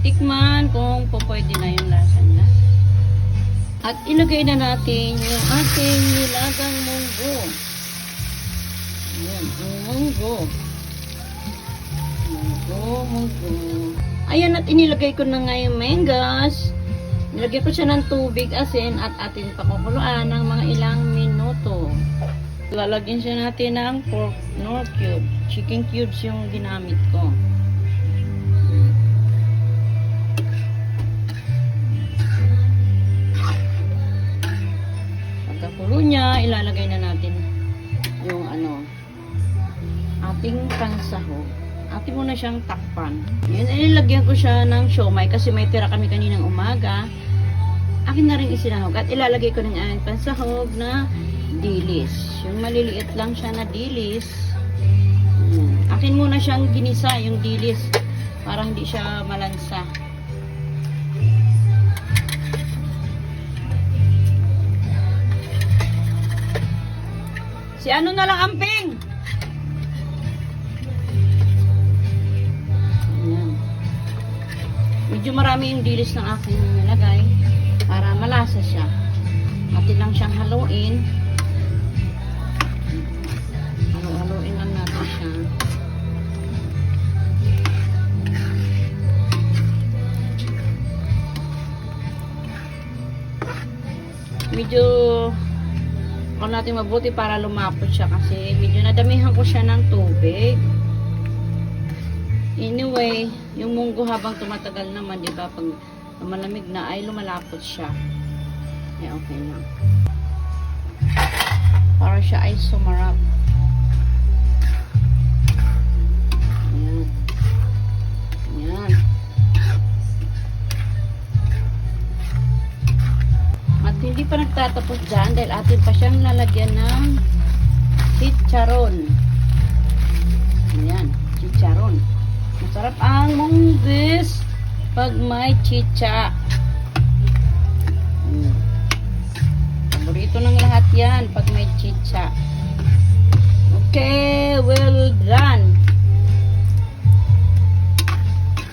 tikman kung pwede na yung lasa niya. At ilagay na natin yung ating nilagang munggo. Ayan, munggo. Munggo. Ayan, at inilagay ko na nga yung mangas. Nilagay ko siya ng tubig, asin, at atin pakukuluan ng mga ilang minuto. Lalagyan siya natin ng pork nor cube. Chicken cubes yung ginamit ko. Pagkakulo niya, ilalagay na natin yung ating pansahog. Atin muna siyang takpan. Yan, ilagyan ko siya ng siomay kasi may tira kami kaninang umaga. Akin na rin isinahog at ilalagay ko ng ating pansahog na dilis. Yung maliliit lang siya na dilis. Akin muna siyang ginisa, yung dilis, para hindi siya malansa. Si ano na lang amping? Ayan. Medyo marami yung dilis ng aking nilagay para malasa siya. Atin lang siyang haluin. Haluin lang natin siya. Medyo natin mabuti para lumapot siya kasi medyo nadamihan ko siya ng tubig. Anyway, yung munggo habang tumatagal naman, di ba, pag malamig na ay lumalapot siya. Okay na. Para siya ay sumarap. Ayan. Ayan. At hindi pa nagtatapos dyan dahil atin pa siyang lalagyan ng chicharon. Ayan, chicharon. Masarap ang munggis pag may chicha. Paborito ng lahat yan pag may chicha. Okay, well done.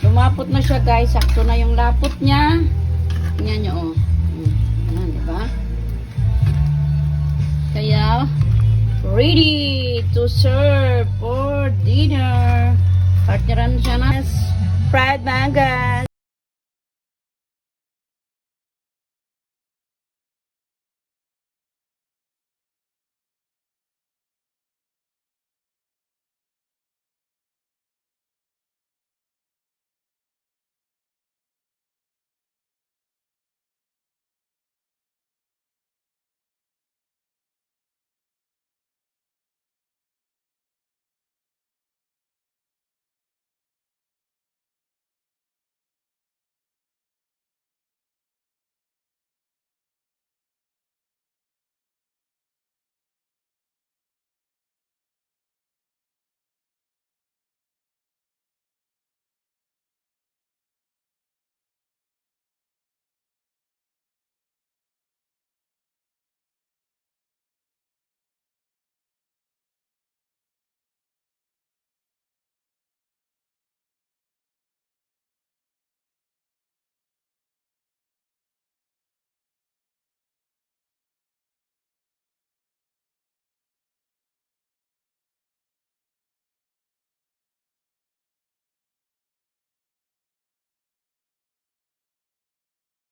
Lumapot na siya, guys. Sakto na yung lapot niya. Tingnan nyo, oh. Ayan, diba? Kaya, ready to serve for dinner. Partneran siya na fried mangas.